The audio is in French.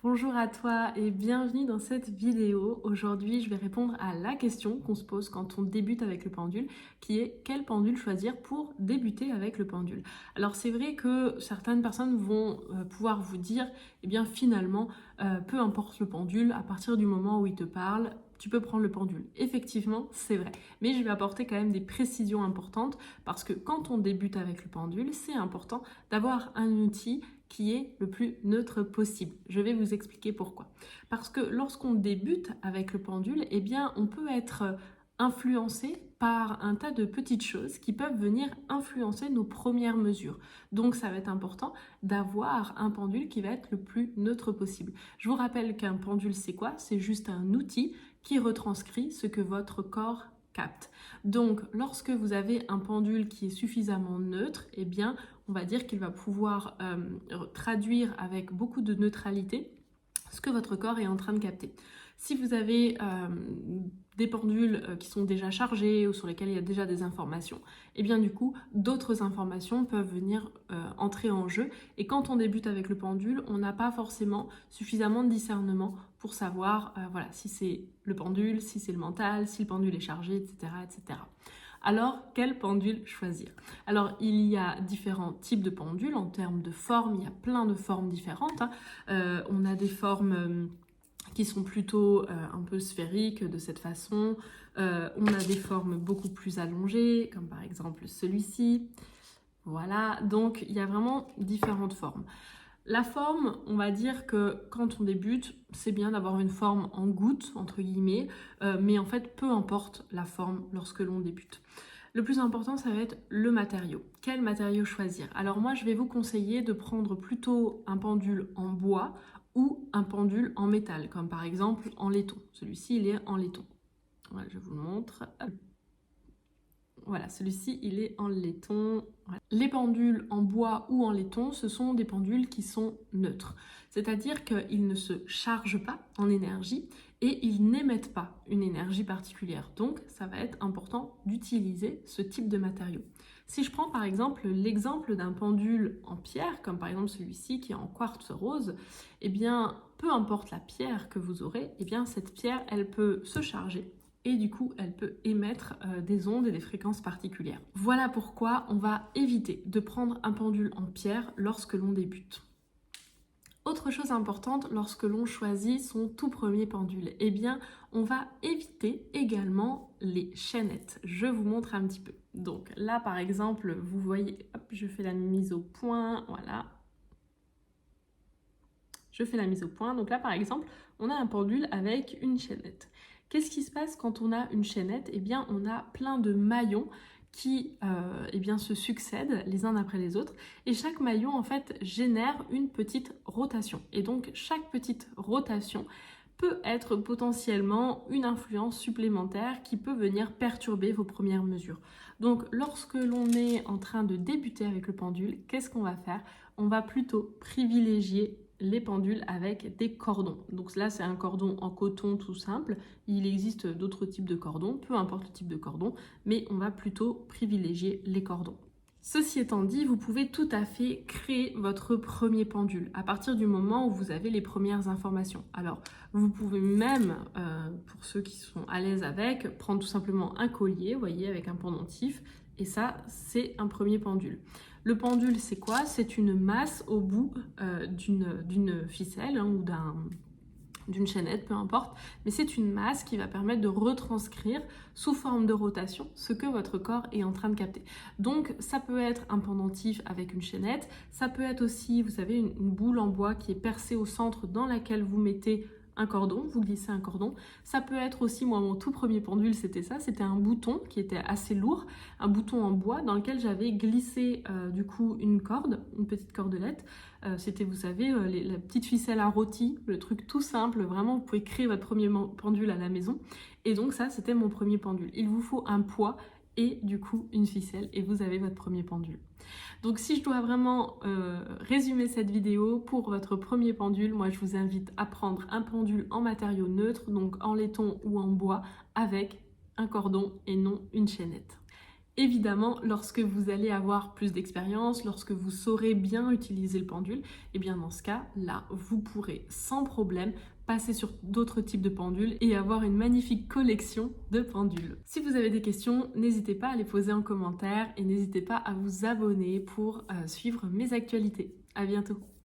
Bonjour à toi et bienvenue dans cette vidéo. Aujourd'hui, je vais répondre à la question qu'on se pose quand on débute avec le pendule, qui est quel pendule choisir pour débuter avec le pendule. Alors c'est vrai que certaines personnes vont pouvoir vous dire, eh bien finalement, peu importe le pendule, à partir du moment où il te parle, tu peux prendre le pendule. Effectivement, c'est vrai. Mais je vais apporter quand même des précisions importantes parce que quand on débute avec le pendule, c'est important d'avoir un outil qui est le plus neutre possible. Je vais vous expliquer pourquoi. Parce que lorsqu'on débute avec le pendule, eh bien, on peut être influencé par un tas de petites choses qui peuvent venir influencer nos premières mesures. Donc ça va être important d'avoir un pendule qui va être le plus neutre possible. Je vous rappelle qu'un pendule, c'est quoi? C'est juste un outil qui retranscrit ce que votre corps capte. Donc, lorsque vous avez un pendule qui est suffisamment neutre, eh bien, on va dire qu'il va pouvoir traduire avec beaucoup de neutralité ce que votre corps est en train de capter. Si vous avez des pendules qui sont déjà chargées ou sur lesquelles il y a déjà des informations, et bien du coup, d'autres informations peuvent venir entrer en jeu. Et quand on débute avec le pendule, on n'a pas forcément suffisamment de discernement pour savoir voilà, si c'est le pendule, si c'est le mental, si le pendule est chargé, etc., etc. Alors, quel pendule choisir? Alors, il y a différents types de pendules en termes de forme, il y a plein de formes différentes. On a des formes qui sont plutôt un peu sphériques de cette façon. On a des formes beaucoup plus allongées, comme par exemple celui-ci. Voilà, donc il y a vraiment différentes formes. La forme, on va dire que quand on débute, c'est bien d'avoir une forme en goutte, entre guillemets, mais en fait, peu importe la forme lorsque l'on débute. Le plus important, ça va être le matériau. Quel matériau choisir? Alors moi, je vais vous conseiller de prendre plutôt un pendule en bois ou un pendule en métal, comme par exemple en laiton. Celui-ci, il est en laiton. Voilà, je vous le montre. Voilà, celui-ci, il est en laiton. Voilà. Les pendules en bois ou en laiton, ce sont des pendules qui sont neutres. C'est-à-dire qu'ils ne se chargent pas en énergie et ils n'émettent pas une énergie particulière. Donc, ça va être important d'utiliser ce type de matériau. Si je prends par exemple l'exemple d'un pendule en pierre, comme par exemple celui-ci qui est en quartz rose, eh bien, peu importe la pierre que vous aurez, eh bien, cette pierre, elle peut se charger et du coup elle peut émettre des ondes et des fréquences particulières. Voilà pourquoi on va éviter de prendre un pendule en pierre lorsque l'on débute. Autre chose importante lorsque l'on choisit son tout premier pendule, eh bien on va éviter également les chaînettes. Je vous montre un petit peu. Donc là par exemple, vous voyez, hop, je fais la mise au point, voilà. Je fais la mise au point. Donc là, par exemple, on a un pendule avec une chaînette. Qu'est-ce qui se passe quand on a une chaînette? Eh bien, on a plein de maillons qui eh bien, se succèdent les uns après les autres. Et chaque maillon, en fait, génère une petite rotation. Et donc, chaque petite rotation peut être potentiellement une influence supplémentaire qui peut venir perturber vos premières mesures. Donc, lorsque l'on est en train de débuter avec le pendule, qu'est-ce qu'on va faire? On va plutôt privilégier les pendules avec des cordons. Donc là, c'est un cordon en coton tout simple. Il existe d'autres types de cordons, peu importe le type de cordon, mais on va plutôt privilégier les cordons. Ceci étant dit, vous pouvez tout à fait créer votre premier pendule à partir du moment où vous avez les premières informations. Alors, vous pouvez même, pour ceux qui sont à l'aise avec, prendre tout simplement un collier, vous voyez, avec un pendentif, et ça, c'est un premier pendule. Le pendule, c'est quoi? C'est une masse au bout d'une ficelle hein, ou d'une chaînette, peu importe, mais c'est une masse qui va permettre de retranscrire sous forme de rotation ce que votre corps est en train de capter. Donc ça peut être un pendentif avec une chaînette, ça peut être aussi, vous savez, une boule en bois qui est percée au centre dans laquelle vous mettez un cordon, vous glissez un cordon. Ça peut être aussi, moi mon tout premier pendule c'était ça, c'était un bouton qui était assez lourd, un bouton en bois dans lequel j'avais glissé du coup une corde, une petite cordelette. C'était, vous savez, la petite ficelle à rôti, le truc tout simple, vraiment vous pouvez créer votre premier pendule à la maison. Et donc ça c'était mon premier pendule. Il vous faut un poids et du coup une ficelle et vous avez votre premier pendule. Donc si je dois vraiment résumer cette vidéo, pour votre premier pendule, moi je vous invite à prendre un pendule en matériaux neutres, donc en laiton ou en bois, avec un cordon et non une chaînette. Évidemment, lorsque vous allez avoir plus d'expérience, lorsque vous saurez bien utiliser le pendule, et bien dans ce cas, là, vous pourrez sans problème passer sur d'autres types de pendules et avoir une magnifique collection de pendules. Si vous avez des questions, n'hésitez pas à les poser en commentaire et n'hésitez pas à vous abonner pour suivre mes actualités. À bientôt!